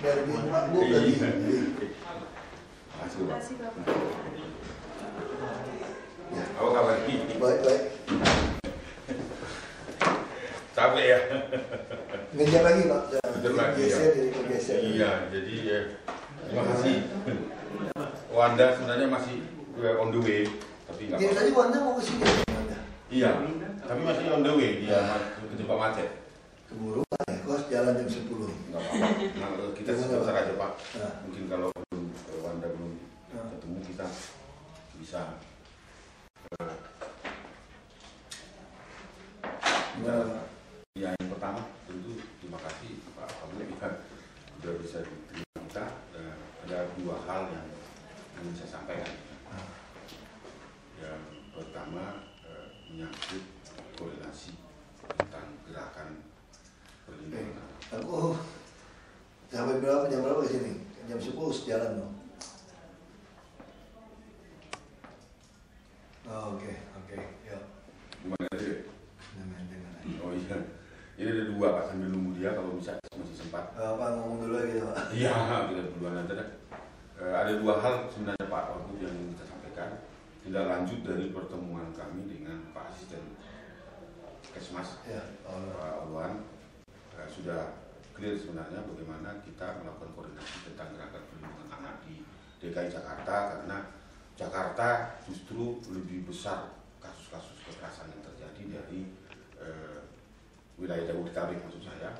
Dari Pak Bu tadi. Terima kasih Bapak. Ya. Apa kabar? Baik. Capek ya? Ngejar lagi Pak. Ngejar lagi ya. Geser. Iya, jadi terima kasih. Wanda sebenarnya masih on the way, tapi nggak Dia apa-apa. tadi Wanda mau ke sini. Wanda. Iya, tapi masih on the way, dia kejebak macet. Keburu ya, kos jalan jam 10. Nggak apa-apa. Nah, kita sebentar aja Pak. Nah. Mungkin kalau Wanda belum ketemu kita bisa. Ya, yang pertama tentu terima kasih Pak Pablo sudah bisa diterima kita. Ada dua hal yang ingin saya sampaikan. Yang pertama menyangkut koordinasi tentang gerakan perlindungan. Aku sampai jam berapa ke sini? Jam 10 sejalan dong. Oh, oke, ya. Gimana sih? Jangan. Oh iya, ini ada dua Pak, sambil nunggu dia kalau bisa masih sempat. Pak ngomong dulu lagi Pak. Iya, kita duluan aja deh. Ada dua hal sebenarnya Pak Wagub yang ingin kita sampaikan. Tidak lanjut dari pertemuan kami dengan Pak Asisten Kesmas, Pak Ulwan. Sudah clear sebenarnya bagaimana kita melakukan koordinasi tentang gerakan perlindungan anak di DKI Jakarta, karena Jakarta justru lebih besar kasus-kasus kekerasan yang terjadi dari wilayah Jabodetabek maksud saya.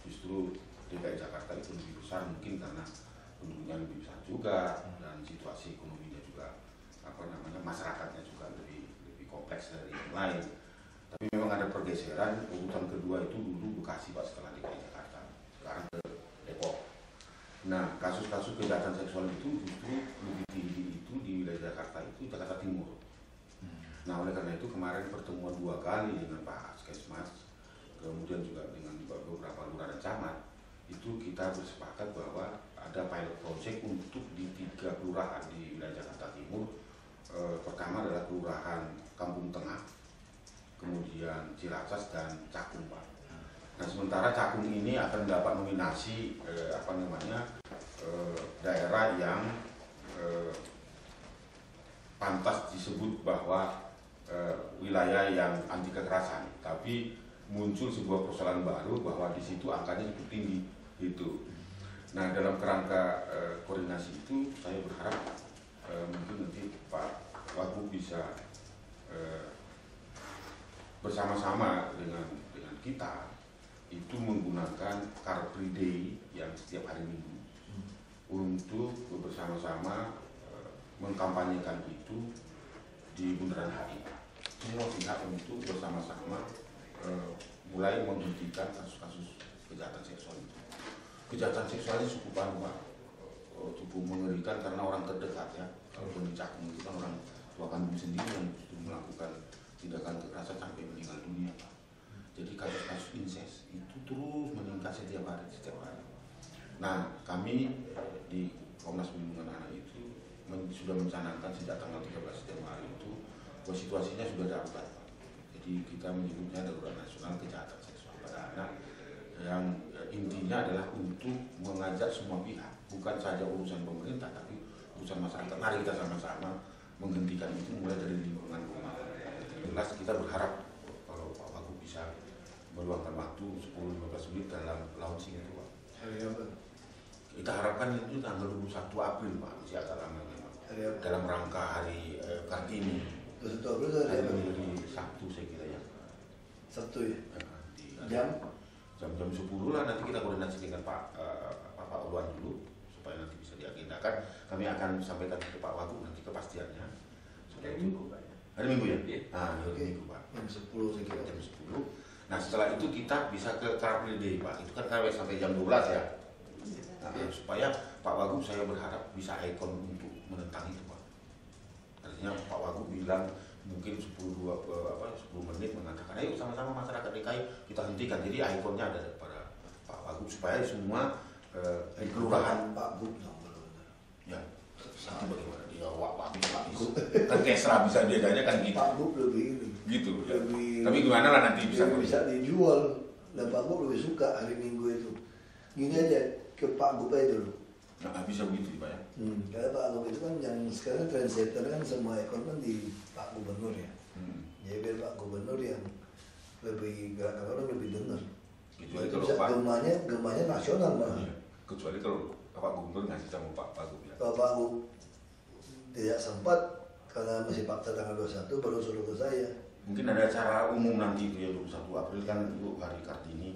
Justru DKI Jakarta itu lebih besar mungkin karena penduduknya lebih besar juga dan situasi ekonominya juga masyarakatnya juga lebih kompleks dari yang lain. Tapi memang ada pergeseran. Urutan kedua itu dulu Bekasi Pak, setelah DKI Jakarta, sekarang ke Depok. Nah, kasus-kasus kejahatan seksual itu justru lebih tinggi itu di wilayah Jakarta, itu Jakarta Timur. Nah, oleh karena itu kemarin pertemuan dua kali dengan Pak Askesmas, kemudian juga dengan beberapa lurah dan camat, itu kita bersepakat bahwa ada pilot project untuk di 3 kelurahan di wilayah Jakarta Timur. Pertama adalah Kelurahan Kampung Tengah, kemudian Ciracas dan Cakung Pak. Nah, sementara Cakung ini akan mendapat nominasi daerah yang pantas disebut bahwa wilayah yang anti kekerasan, tapi muncul sebuah persoalan baru bahwa di situ angkanya cukup tinggi gitu. Nah, dalam kerangka koordinasi itu saya berharap mungkin nanti Pak Wagub bisa bersama-sama dengan kita itu menggunakan Car Free Day yang setiap hari Minggu untuk bersama-sama mengkampanyekan itu di Bundaran HI. Semua pihak untuk bersama-sama mulai menghentikan kasus-kasus kejahatan seksual itu. Kejahatan seksualnya cukup cukup mengerikan karena orang terdekat ya. Kalau di Cakung itu kan orang tua kandung sendiri yang justru melakukan tindakan kekerasan sampai meninggal dunia Pak. Jadi kasus-kasus incest itu terus meningkat setiap hari. Nah, kami di Komnas Perlindungan Anak itu sudah mencanangkan sejak tanggal 13 Januari itu bahwa situasinya sudah darurat. Jadi kita menyebutnya darurat nasional kejahatan seksual pada anak, yang intinya adalah untuk mengajak semua pihak, bukan saja urusan pemerintah tapi urusan masyarakat. Mari kita sama-sama menghentikan itu mulai dari lingkungan rumah. Jelas kita berharap kalau Pak Wagub bisa meluangkan waktu 10-15 menit dalam launching itu Pak. Kita harapkan itu tanggal 21 April Pak, masih agak lama memang. Dalam rangka hari Kartini. 21 April itu hari apa? Di Sabtu saya kira ya. Sabtu ya? Jam 10 lah, nanti kita koordinasi dengan Pak Ulwan dulu supaya nanti bisa diagendakan. Kami akan sampaikan ke Pak Wagub nanti kepastiannya. Sudah itu hari Minggu ya? Nah, hari Minggu Pak. Jam 10 saya kira. Jam 10. Nah, setelah itu kita bisa ke Car Free Day Pak. Itu kan sampai jam 12 ya. Nah, supaya Pak Wagub saya berharap bisa ikon untuk menentang itu Pak. Artinya Pak Wagub bilang mungkin 10 menit mengatakan ayo sama-sama masyarakat DKI kita hentikan. Jadi ikonnya ada pada Pak Wagub supaya semua kelurahan Pak Gub ya nanti bagaimana dia Pak Gub kan Kesra bisa bedanya kan gitu. Pak Gub lebih gitu ya. Lebih, tapi gimana lah nanti bisa dijual dan Pak Gub lebih suka hari Minggu itu. Gini aja, ke Pak Gub aja dulu. Nggak bisa begitu Pak ya? Karena Pak Gub itu kan yang sekarang trendsetter kan semua ekor kan di Pak Gubernur ya. Jadi biar Pak Gubernur yang lebih gerakan orang lebih dengar. Kecuali Itu kalau bisa Pak gemanya nasional malah. Iya. Kecuali kalau Pak Gubernur ngasih sama Pak Gub ya. Kalau Pak Gub tidak sempat karena masih paksa tanggal 21 baru suruh ke saya. Mungkin ada acara umum nanti itu ya 21 April kan itu hari Kartini.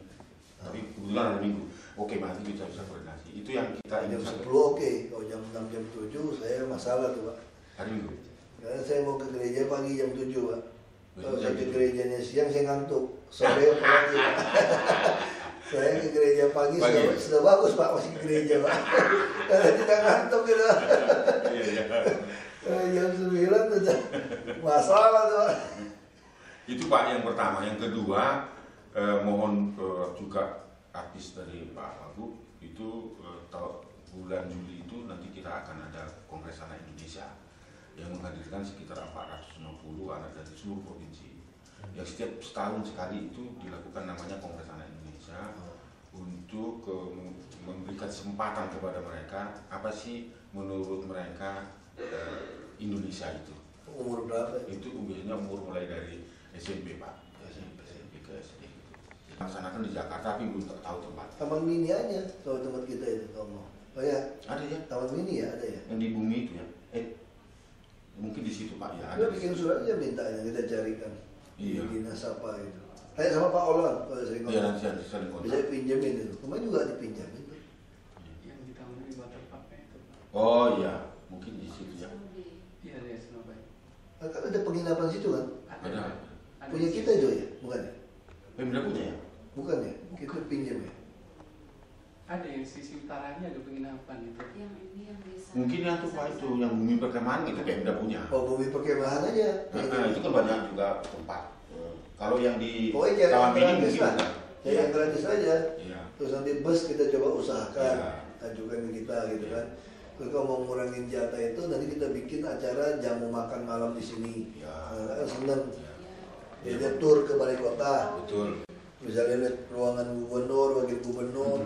Tapi kebetulan hari Minggu. Oke, nanti kita bisa koordinasi. Itu yang kita Jam ingin 10 oke, kalau jam 6 jam 7 saya masalah tuh Pak. hari Minggu. Karena saya mau ke gereja pagi jam 7 Pak. Kalau saya ke 7. gerejanya siang saya ngantuk. Sore apalagi Pak. Saya ke gereja pagi sudah bagus Pak, masih ke gereja Pak. Karena tidak ngantuk gitu. Iya. Jam 9 udah masalah tuh Pak. Itu Pak yang pertama. Yang kedua mohon juga artis dari Pak Wagub itu bulan Juli itu nanti kita akan ada Kongres Anak Indonesia yang menghadirkan sekitar 460 anak dari seluruh provinsi. Yang setiap setahun sekali itu dilakukan namanya Kongres Anak Indonesia untuk memberikan kesempatan kepada mereka apa sih menurut mereka Indonesia itu. Umur berapa? Itu biasanya umur mulai dari SMP Pak. SMP ke SD. Laksanakan di Jakarta tapi belum tahu tempat. Taman Mini aja kalau tempat kita itu ngomong. Oh ya, Ada ya? Taman Mini ya ada ya. Yang di bumi itu ya? Mungkin di situ Pak ya. Kita bikin surat aja mintanya kita carikan. Iya. Di dinas apa itu. Kayak sama Pak Olan kalau sering Iya ngomong. nanti saling kontak. Bisa pinjemin itu. Kemarin juga dipinjemin. Yang di tahun di waterpark itu. Oh iya, mungkin di situ ya. Iya ada Surabaya. Kan ada penginapan situ kan. Ada. Punya kita itu ya, bukan ya? Pemda punya ya? Bukan ya? Kita pinjam ya. Ada yang sisi utaranya ada penginapan itu. Mungkin yang tuh Pak itu yang bumi perkemahan itu Pemda punya. Oh, bumi perkemahan aja. Nah, itu kan banyak juga tempat. Kalau yang di Pokoknya Taman Mini gratis mungkin lah. bukan. Ya yang gratis aja. Iya. Terus nanti bus kita coba usahakan, Iya. ajukan ke kita gitu kan. Terus kalau mau ngurangin jatah itu nanti kita bikin acara jamu makan malam di sini. Iya. Nah, kan seneng. Iya. Jadi tur ke balai kota. Betul. Misalnya lihat ruangan gubernur, wakil gubernur.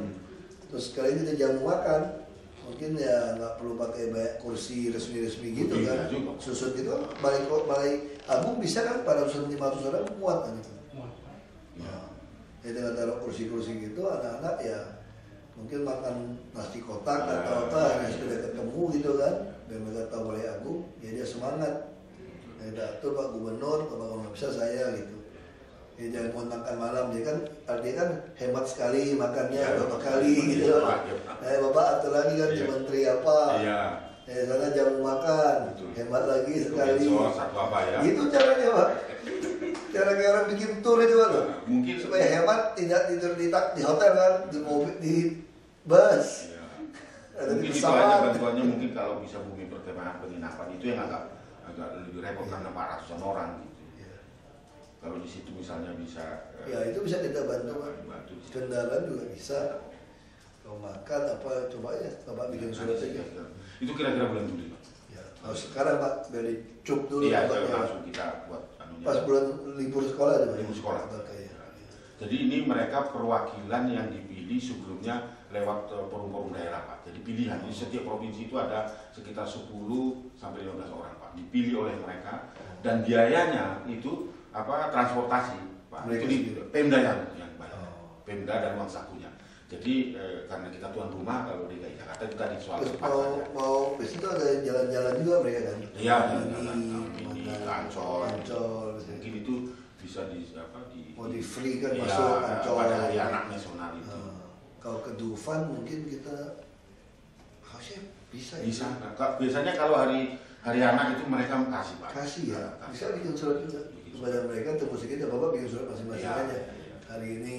Terus kali ini kita jamu makan. Mungkin ya nggak perlu pakai banyak kursi resmi-resmi gitu Iya, kan. juga. Susun gitu kan balai agung bisa kan 400-500 orang muat kan itu. Iya. Jadi dengan taruh kursi-kursi gitu anak-anak ya mungkin makan nasi kotak Ya, atau apa ya, yang sudah ketemu gitu kan. Dan mereka tahu balai agung, ya dia semangat. Ya atur Pak Gubernur, kalau nggak bisa saya gitu. Ya jangan mau makan malam, dia kan artinya kan hemat sekali makannya Ya, berapa kali ya, gitu. Pak, ya, Pak. Bapak atur lagi kan di Iya. menteri apa. Iya. Sana jamu makan, Betul. hemat lagi sekali. Mensos atau apa ya? Itu caranya Pak. Cara kayak orang bikin tour itu Pak. Mungkin Supaya hemat tidak tidur di hotel kan, di mobil, di bus. ya. Ada di Mungkin itu pesawat. aja bantuannya mungkin kalau bisa bumi perkemahan penginapan itu yang agak lebih repot karena 400-an orang gitu. Ya. Kalau di situ misalnya bisa Ya itu bisa kita bantu Pak. bantu di situ. Kendaraan juga bisa. Kalau makan apa coba ya, Bapak bikin surat aja. Itu kira-kira bulan Juli Pak. Ya. Kalau sekarang Pak dari cup dulu Iya, Bapak, langsung kita buat anunya. pas bulan libur sekolah aja Pak. Libur sekolah. Bapak, ya. Jadi ini mereka perwakilan yang dipilih sebelumnya lewat forum-forum daerah Pak. Jadi pilihan, di setiap provinsi itu ada sekitar 10 sampai 15 orang Pak. Dipilih oleh mereka dan biayanya itu transportasi Pak. Mereka Itu di sendiri. Pemda yang bayar. Oh. Pemda dan uang sakunya. Jadi karena kita tuan rumah kalau DKI Jakarta itu tadi soal Terus tempat saja. mau bis itu ada jalan-jalan juga mereka kan? Iya, Ini, ini Ancol. Ancol. Mungkin itu bisa di Mau di free kan Iya, masuk Ancol. pada hari anak nasional itu. Kalau ke Dufan mungkin kita harusnya bisa ya? Bisa. Nah, biasanya kalau hari anak itu mereka kasih Pak. Kasih ya, Kasih. bisa bikin surat juga kepada mereka terus kita Bapak bikin surat masing-masing Iya, aja. iya. Hari ini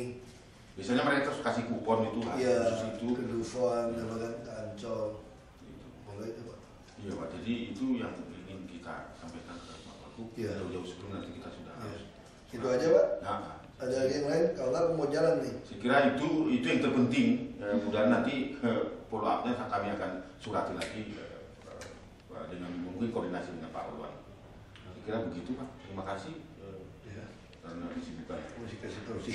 Biasanya mereka kasih kupon itu ya khusus itu. ke Dufan, apa kan ke Ancol. Gitu. Boleh itu Pak. Iya Pak. Jadi itu yang ingin kita sampaikan ke Pak Wagub. Iya. Jauh-jauh sebelum nanti kita sudah Iya. harus. Itu aja Pak. Nah, Ada lagi yang lain? Kalau nggak aku mau jalan nih. saya kira itu yang terpenting. Mudah nanti follow up-nya kami akan surati lagi dengan mungkin koordinasi dengan Pak Ulwan. Saya kira begitu Pak. Terima kasih Ya. karena disibukkan. Musik kasih tahu si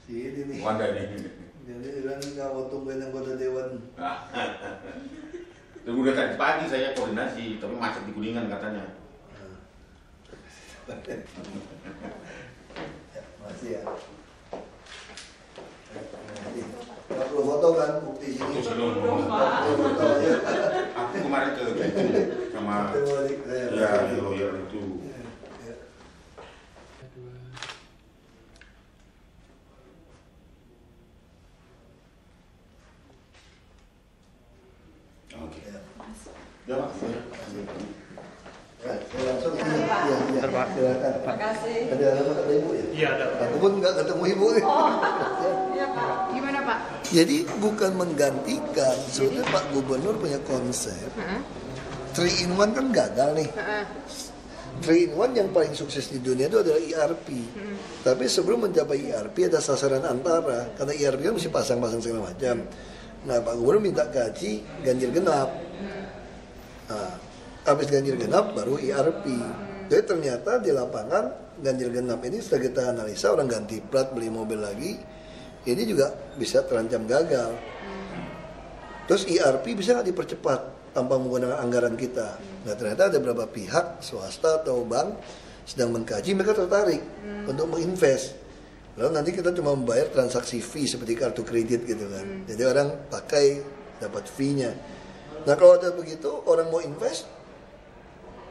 ini nih. Wanda ini. Jadi bilang nggak mau tungguin anggota dewan. Udah tadi pagi saya koordinasi, tapi macet di Kuningan katanya. Ya, makasih ya. Kalau perlu foto kan bukti sini. Foto ya. Aku kemarin ke itu sama ya lawyer itu. Oke. Ya, Pak. Ya, saya langsung ini. Iya, silakan. Terima kasih. Ada apa kata ibu ya? Iya, ada. Aku pun nggak ketemu ibu. Iya Pak. Gimana Pak? Jadi bukan menggantikan, sebetulnya Pak Gubernur punya konsep 3 in 1 kan gagal nih. 3 in 1 yang paling sukses di dunia itu adalah ERP. Tapi sebelum mencapai ERP ada sasaran antara, karena ERP kan mesti pasang-pasang segala macam. Nah Pak Gubernur minta gaji ganjil genap. Nah, habis ganjil genap baru ERP. Jadi ternyata di lapangan ganjil genap ini setelah kita analisa, orang ganti plat beli mobil lagi, ini juga bisa terancam gagal. Terus ERP bisa nggak dipercepat tanpa menggunakan anggaran kita? Nah ternyata ada beberapa pihak swasta atau bank sedang mengkaji, mereka tertarik untuk menginvest. Lalu nanti kita cuma membayar transaksi fee seperti kartu kredit gitu kan. Jadi orang pakai dapat fee-nya. Nah kalau ada begitu orang mau invest,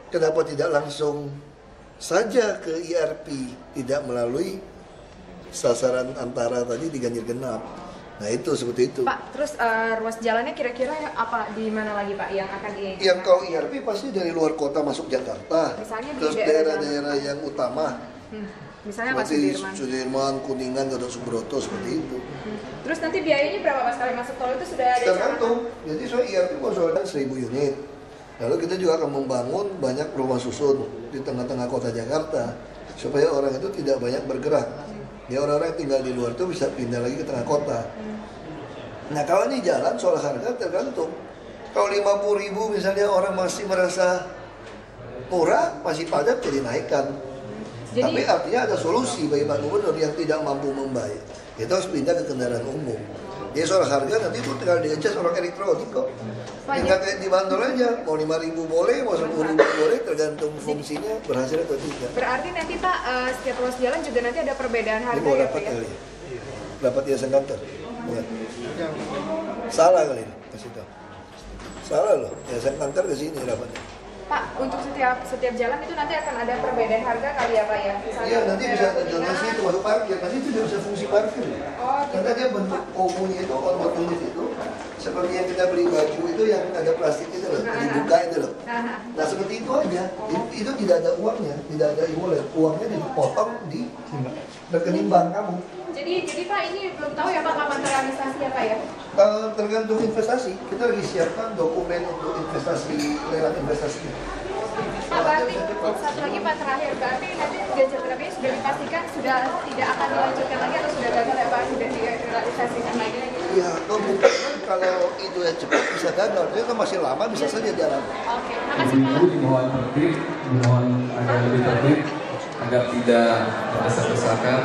kenapa tidak langsung saja ke ERP, tidak melalui sasaran antara tadi di ganjil genap? Nah itu seperti itu. Pak, terus ruas jalannya kira-kira apa di mana lagi Pak yang akan di? Yang kalau ERP pasti dari luar kota masuk Jakarta, Misalnya di terus daerah-daerah yang utama, misalnya Pak seperti Sudirman. Sudirman, Kuningan, Gatot Subroto seperti itu. Terus nanti biayanya berapa Pak sekali masuk tol itu sudah ada? Tergantung. Jadi soal ERP konsultan 1.000 unit. Lalu kita juga akan membangun banyak rumah susun di tengah-tengah kota Jakarta supaya orang itu tidak banyak bergerak. Ya orang-orang yang tinggal di luar itu bisa pindah lagi ke tengah kota. Nah kalau ini jalan soal harga tergantung. Kalau 50.000 misalnya orang masih merasa murah, masih padat jadi naikkan. Jadi, tapi artinya ada solusi bagi Pak Gubernur yang tidak mampu membayar. Itu harus pindah ke kendaraan umum. Jadi soal harga nanti itu tinggal di-adjust orang elektronik kok. Tinggal kayak di bandol aja, mau 5.000 boleh, mau 10.000 boleh, tergantung fungsinya berhasil atau tidak. berarti nanti Pak setiap ruas jalan juga nanti ada perbedaan Ini harga mau ya Pak rapat ya? kali ya? Rapat yayasan kantor? Bukan? Salah kali ini, kasih tahu. Salah loh, yayasan kantor ke sini rapatnya. Pak, untuk setiap jalan itu nanti akan ada perbedaan harga kali ya Pak ya? Misalnya Iya, nanti bisa Kuningan. donasi itu masuk parkir, nanti itu juga bisa fungsi parkir. Oh, gitu. Karena dia bentuk komunya itu, otomatis itu, seperti yang kita beli baju itu yang ada plastik itu loh, dibuka itu loh. Nah seperti itu aja, itu tidak ada uangnya, tidak ada e-wallet, uangnya dipotong di rekening bank kamu. Jadi Pak ini belum tahu ya Pak kapan terrealisasi ya Pak ya? Tergantung investasi, kita lagi siapkan dokumen untuk investasi, lelang investasi. Pak berarti satu lagi Pak terakhir, berarti nanti ganjil genap ini sudah dipastikan sudah tidak akan dilanjutkan lagi atau sudah gagal ya Pak, sudah direalisasikan lagi? Ya, kemungkinan kalau itu ya cepat bisa gagal, tapi kalau masih lama bisa saja jalan. Oke, makasih Pak. Ibu dimohon tertib, dimohon agar lebih tertib, agar tidak terdesak-desakan.